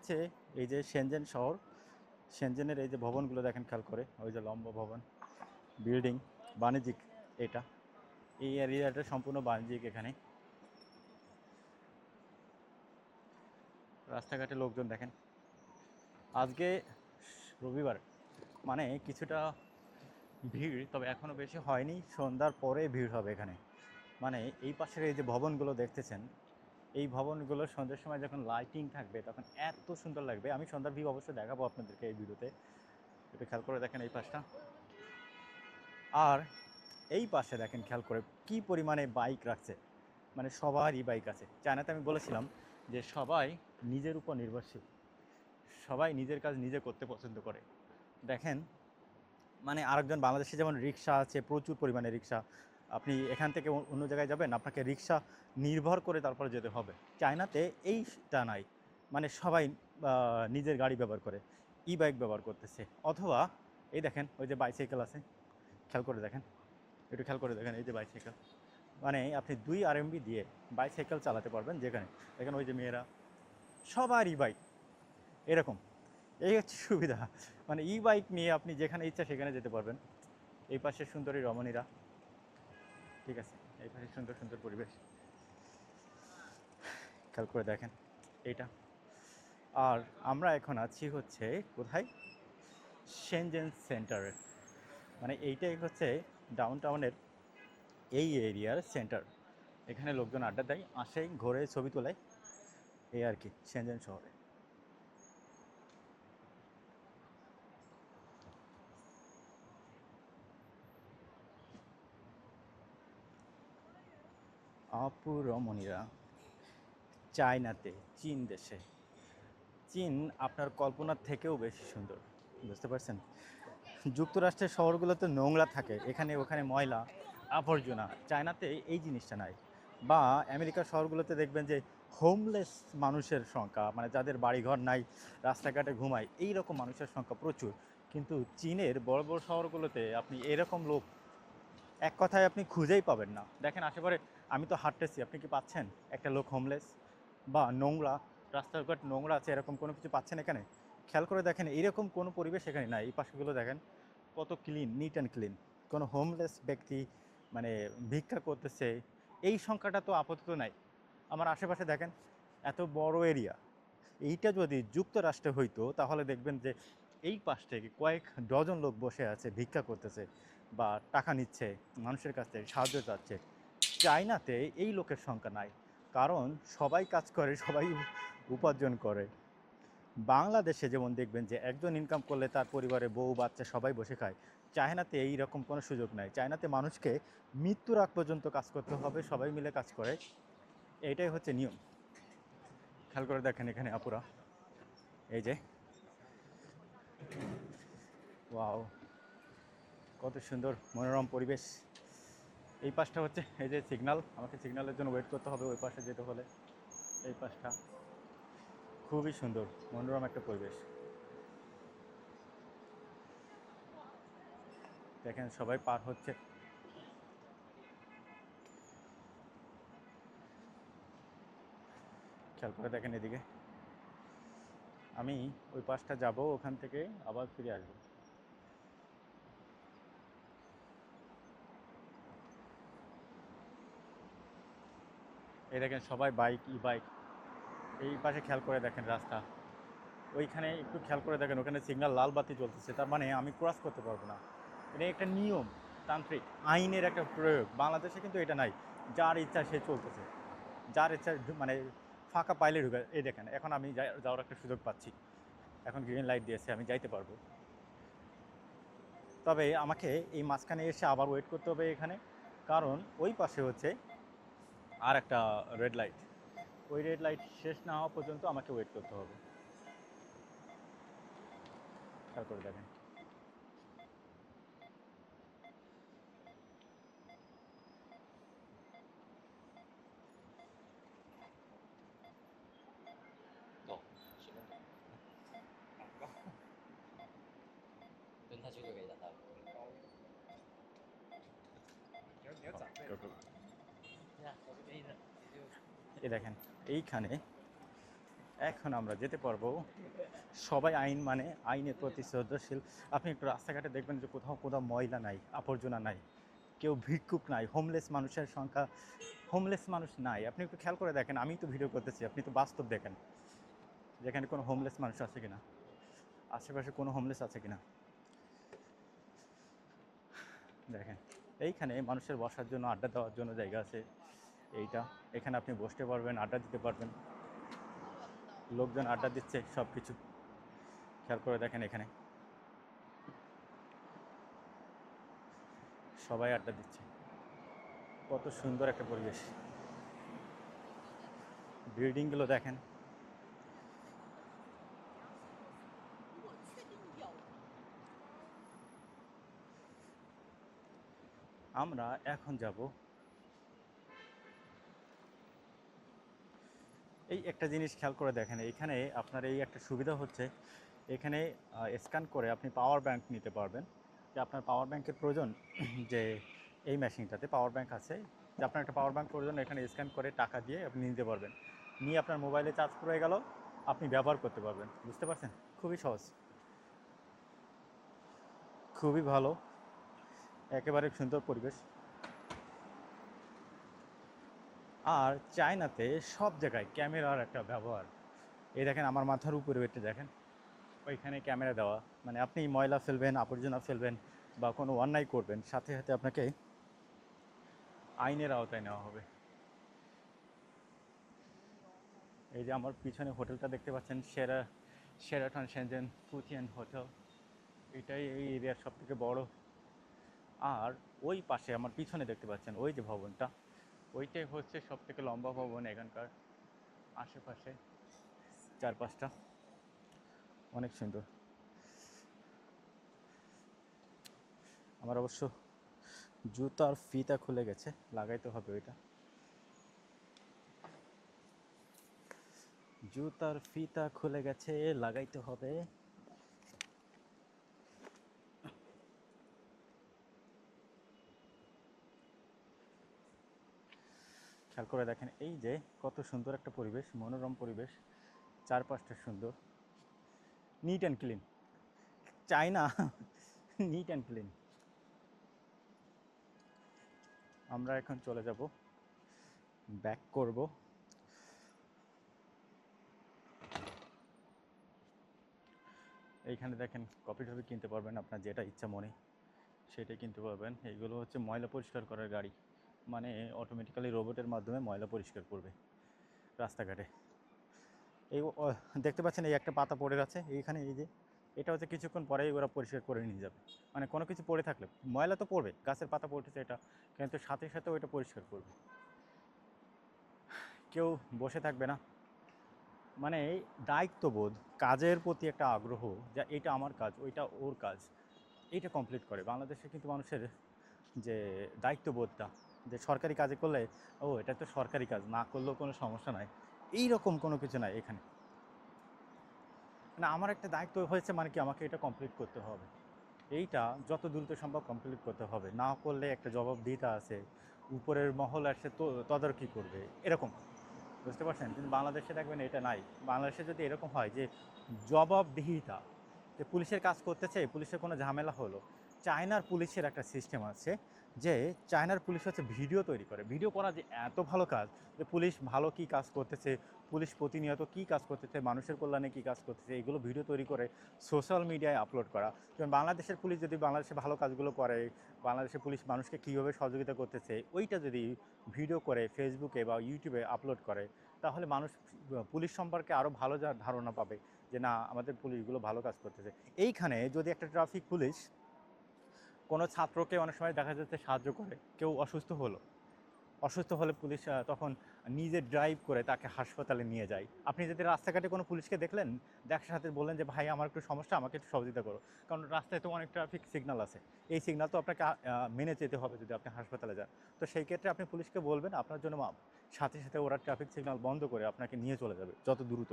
হচ্ছে এই যে শেনজেন শহর, শেনজেনের এই যে ভবনগুলো দেখেন খেয়াল করে, ওই যে লম্বা ভবন, বিল্ডিং, বাণিজ্যিক। এটা এই এরিয়াটা সম্পূর্ণ বাণিজ্যিক। এখানে রাস্তাঘাটে লোকজন দেখেন, আজকে রবিবার মানে কিছুটা ভিড়, তবে এখনও বেশি হয়নি, সন্ধ্যার পরে ভিড় হবে এখানে। মানে এই পাশের এই যে ভবনগুলো দেখতেছেন, এই ভবনগুলো সন্ধ্যার সময় যখন লাইটিং থাকবে তখন এত সুন্দর লাগবে। আমি সন্ধ্যার ভিউ অবশ্যই দেখাবো আপনাদেরকে এই ভিডিওতে, একটু খেয়াল করে দেখেন এই পাশটা। আর এই পাশে দেখেন খেয়াল করে কি পরিমাণে বাইক রাখছে, মানে সবারই বাইক আছে। চায়নাতে আমি বলেছিলাম যে সবাই নিজের উপর নির্ভরশীল, সবাই নিজের কাজ নিজে করতে পছন্দ করে। দেখেন মানে আরেকজন বাংলাদেশে যেমন রিক্সা আছে, প্রচুর পরিমাণে রিক্সা, আপনি এখান থেকে অন্য জায়গায় যাবেন আপনাকে রিক্সা নির্ভর করে তারপরে যেতে হবে। চায়নাতে এইটা নাই, মানে সবাই নিজের গাড়ি ব্যবহার করে, ই বাইক ব্যবহার করতেছে। অথবা এই দেখেন ওই যে বাইসাইকেল আছে, খেয়াল করে দেখেন, একটু খেয়াল করে দেখেন এই যে বাইসাইকেল, মানে আপনি 2 RMB দিয়ে বাইসাইকেল চালাতে পারবেন যেখানে। দেখেন ওই যে মেয়েরা, সবারই বাইক এরকম। এই হচ্ছে সুবিধা, মানে ই বাইক নিয়ে আপনি যেখানে ইচ্ছা সেখানে যেতে পারবেন। এই পাশে সুন্দরী রমণীরা, ঠিক আছে, এই পাশে সুন্দর সুন্দর পরিবেশ, খেয়াল করে দেখেন এইটা। আর আমরা এখন আছি হচ্ছে কোথায়, শেনজেন সেন্টারে, মানে এইটাই হচ্ছে ডাউন টাউনের এই এরিয়ার সেন্টার। এখানে লোকজন আড্ডা দেয়, আসে, ঘোরে, ছবি তোলায়, এই আর কি শেনজেন শহরে। আপু রমণীরা, চায়নাতে, চীন দেশে, চীন আপনার কল্পনার থেকেও বেশি সুন্দর, বুঝতে পারছেন। যুক্তরাষ্ট্রের শহরগুলোতে নোংরা থাকে, এখানে ওখানে ময়লা আবর্জনা, চায়নাতে এই জিনিসটা নাই। বা আমেরিকার শহরগুলোতে দেখবেন যে হোমলেস মানুষের সংখ্যা, মানে যাদের বাড়িঘর নাই, রাস্তাঘাটে ঘুমায়, এই রকম মানুষের সংখ্যা প্রচুর। কিন্তু চীনের বড় বড় শহরগুলোতে আপনি এরকম লোক এক কথায় আপনি খুঁজেই পাবেন না। দেখেন আশেপাশে, আমি তো হাঁটতেছি, আপনি কি পাচ্ছেন একটা লোক হোমলেস বা নোংরা, রাস্তাঘাট নোংরা আছে এরকম কোনো কিছু পাচ্ছেন এখানে? খেয়াল করে দেখেন এইরকম কোনো পরিবেশ এখানে নাই। এই পাশেগুলো দেখেন কত ক্লিন, নিট অ্যান্ড ক্লিন, কোনো হোমলেস ব্যক্তি মানে ভিক্ষা করতেছে এই সংখ্যাটা তো আপাতত নাই। আমার আশেপাশে দেখেন এত বড় এরিয়া, এইটা যদি যুক্তরাষ্ট্রে হইতো তাহলে দেখবেন যে এই পাশ থেকে কয়েক ডজন লোক বসে আছে, ভিক্ষা করতেছে বা টাকা নিচ্ছে, মানুষের কাছ থেকে সাহায্য চাচ্ছে। চায়নাতে এই লোকের সংখ্যা নাই, কারণ সবাই কাজ করে, সবাই উপার্জন করে। বাংলাদেশে যেমন দেখবেন যে একজন ইনকাম করলে তার পরিবারে বউ বাচ্চা সবাই বসে খায়, চায়নাতে এই রকম কোনো সুযোগ নাই। চায়নাতে মানুষকে মৃত্যুর আগ পর্যন্ত কাজ করতে হবে, সবাই মিলে কাজ করে, এইটাই হচ্ছে নিয়ম। খেয়াল করে দেখেন এখানে আপুরা, এই যে ওয়াও, কত সুন্দর মনোরম পরিবেশ। এই পাশটা হচ্ছে এই যে সিগন্যাল, আমাকে সিগন্যালের জন্য ওয়েট করতে হবে ওই পাশে যেতে হলে। এই পাশটা খুবই সুন্দর, মনোরম একটা পরিবেশ। দেখেন সবাই পার হচ্ছে, খেয়াল করে দেখেন এদিকে। আমি ওই পাশটা যাব, ওখান থেকে আবার ফিরে আসবো। এই দেখেন সবাই বাইক, ই বাইক। এই পাশে খেয়াল করে দেখেন রাস্তা, ওইখানে একটু খেয়াল করে দেখেন ওখানে সিগন্যাল লাল বাতি জ্বলতেছে, তার মানে আমি ক্রস করতে পারবো না। এটা একটা নিয়ম, তান্ত্রিক আইনের একটা প্রয়োগ। বাংলাদেশে কিন্তু এটা নাই, যার ইচ্ছা সে চলতেছে, যার ইচ্ছা মানে ফাঁকা পাইলে ঢুকে। এই দেখেন এখন আমি যাওয়ার একটা সুযোগ পাচ্ছি, এখন গ্রিন লাইট দিয়েছে, আমি যাইতে পারবো। তবে আমাকে এই মাঝখানে এসে আবার ওয়েট করতে হবে এখানে, কারণ ওই পাশে হচ্ছে আর একটা রেড লাইট, ওই রেড লাইট শেষ না হওয়া পর্যন্ত আমাকে ওয়েট করতে হবে। খেয়াল করে দেখেন। 어, 지금轮他去就可以找到了。对啊，我就可以的，你就এই দেখেন এইখানে এখন আমরা যেতে পারবো। সবাই আইন মানে, আইনের প্রতি শ্রদ্ধাশীল। আপনি একটু রাস্তাঘাটে দেখবেন যে কোথাও কোথাও ময়লা নাই, আবর্জনা নাই, কেউ ভিক্ষুক নাই, হোমলেস মানুষের সংখ্যা, হোমলেস মানুষ নাই। আপনি একটু খেয়াল করে দেখেন, আমি তো ভিডিও করতেছি, আপনি তো বাস্তব দেখেন যেখানে কোনো হোমলেস মানুষ আছে কিনা, আশেপাশে কোনো হোমলেস আছে কিনা। দেখেন এইখানে মানুষের বসার জন্য, আড্ডা দেওয়ার জন্য জায়গা আছে। এইটা, এখানে আপনি বসতে পারবেন, আড্ডা দিতে পারবেন। লোকজন আড্ডা দিচ্ছে, সব কিছু খেয়াল করে দেখেন, এখানে সবাই আড্ডা দিচ্ছে। কত সুন্দর একটা পরিবেশ। বিল্ডিংগুলো দেখেন। আমরা এখন যাব, এই একটা জিনিস খেয়াল করে দেখেন, এইখানে আপনার এই একটা সুবিধা হচ্ছে, এখানে স্ক্যান করে আপনি পাওয়ার ব্যাংক নিতে পারবেন। যে আপনার পাওয়ার ব্যাংকের প্রয়োজন, যে এই মেশিনটাতে পাওয়ার ব্যাংক আছে, যে আপনার একটা পাওয়ার ব্যাংক প্রয়োজন, এখানে স্ক্যান করে টাকা দিয়ে আপনি নিতে পারবেন। নিয়ে আপনার মোবাইলে চার্জ হয়ে গেল, আপনি ব্যবহার করতে পারবেন। বুঝতে পারছেন? খুবই সহজ, খুবই ভালো, একেবারে সুন্দর পরিবেশ। আর চায়নাতে সব জায়গায় ক্যামেরার একটা ব্যবহার। এই দেখেন আমার মাথার উপরে এটা দেখেন, ওইখানে ক্যামেরা দেওয়া, মানে আপনি ময়লা ফেলবেন, আবর্জনা ফেলবেন বা কোনো অন্যায় করবেন, সাথে সাথে আপনাকে আইনের আওতায় নেওয়া হবে। এই যে আমার পিছনে হোটেলটা দেখতে পাচ্ছেন, সেরাটন সেনজেন ফুথিয়ান হোটেল, এটাই এই এরিয়ার সব থেকে বড়। আর ওই পাশে আমার পিছনে দেখতে পাচ্ছেন ওই যে ভবনটা, ওইটাই হচ্ছে সব থেকে লম্বা ভবন এখানকার। আশেপাশে চারপাশটা অনেক সুন্দর। আমার অবশ্য জুতার ফিতা খুলে গেছে, লাগাইতে হবে ওইটা। জুতার ফিতা খুলে গেছে, লাগাইতে হবে। খেয়াল করে দেখেন এই যে কত সুন্দর একটা পরিবেশ, মনোরম পরিবেশ, চারপাশটা সুন্দর, neat and clean. China neat and clean. আমরা এখন চলে যাব, ব্যাক করব। এইখানে দেখেন কফি টফি কিনতে পারবেন, আপনার যেটা ইচ্ছা মনে সেটাই কিনতে পারবেন। এইগুলো হচ্ছে ময়লা পরিষ্কার করার গাড়ি, মানে অটোমেটিক্যালি রোবটের মাধ্যমে ময়লা পরিষ্কার করবে রাস্তাঘাটে। এই দেখতে পাচ্ছেন এই একটা পাতা পড়ে আছে এইখানে, এই যে এটা হচ্ছে কিছুক্ষণ পরেই ওরা পরিষ্কার করে নিয়ে যাবে। মানে কোনো কিছু পড়ে থাকলে ময়লা তো পড়বে, গাছের পাতা পড়েছে এটা, কিন্তু সাথে সাথে ওইটা পরিষ্কার করবে। কেউ বসে থাকবে না, মানে দায়িত্ববোধ, কাজের প্রতি একটা আগ্রহ, যা এটা আমার কাজ, ওইটা ওর কাজ, এইটা কমপ্লিট করে। বাংলাদেশে কিন্তু মানুষের যে দায়িত্ববোধটা, যে সরকারি কাজে করলে ও এটা তো সরকারি কাজ, না করলেও কোনো সমস্যা নাই, এই রকম কোনো কিছু নাই এখানে। না, আমার একটা দায়িত্ব হয়েছে মানে কি, আমাকে এটা কমপ্লিট করতে হবে, এইটা যত দ্রুত সম্ভব কমপ্লিট করতে হবে, না করলে একটা জবাবদিহিতা আছে, উপরের মহল এসে তো তদারকি করবে, এরকম। বুঝতে পারছেন? কিন্তু বাংলাদেশে দেখবেন এটা নাই। বাংলাদেশে যদি এরকম হয় যে জবাবদিহিতা, যে পুলিশের কাজ করতেছে, পুলিশের কোনো ঝামেলা হলো, চায়নার পুলিশের একটা সিস্টেম আছে, যে চায়নার পুলিশ হচ্ছে ভিডিও তৈরি করে। ভিডিও করা যে এত ভালো কাজ, যে পুলিশ ভালো কী কাজ করতেছে, পুলিশ প্রতিনিয়ত কী কাজ করতেছে, মানুষের কল্যাণে কী কাজ করতেছে, এগুলো ভিডিও তৈরি করে সোশ্যাল মিডিয়ায় আপলোড করা। যেমন বাংলাদেশের পুলিশ যদি বাংলাদেশে ভালো কাজগুলো করে, বাংলাদেশের পুলিশ মানুষকে কীভাবে সহযোগিতা করতেছে, ওইটা যদি ভিডিও করে ফেসবুকে বা ইউটিউবে আপলোড করে, তাহলে মানুষ পুলিশ সম্পর্কে আরও ভালো ধারণা পাবে, যে না আমাদের পুলিশগুলো ভালো কাজ করতেছে। এইখানে যদি একটা ট্রাফিক পুলিশ কোনো ছাত্রকে অনেক সময় দেখা যাচ্ছে সাহায্য করে, কেউ অসুস্থ হলে পুলিশ তখন নিজে ড্রাইভ করে তাকে হাসপাতালে নিয়ে যায়। আপনি যদি রাস্তাঘাটে কোনো পুলিশকে দেখলেন, দেখার সাথে বললেন যে ভাই আমার একটু সমস্যা, আমাকে একটু সহযোগিতা করো, কারণ রাস্তায় তো অনেক ট্রাফিক সিগন্যাল আছে, এই সিগন্যাল তো আপনাকে মেনে যেতে হবে যদি আপনি হাসপাতালে যান। তো সেই ক্ষেত্রে আপনি পুলিশকে বলবেন আপনার জন্য মাপ, সাথে সাথে ওরা ট্রাফিক সিগন্যাল বন্ধ করে আপনাকে নিয়ে চলে যাবে যত দ্রুত।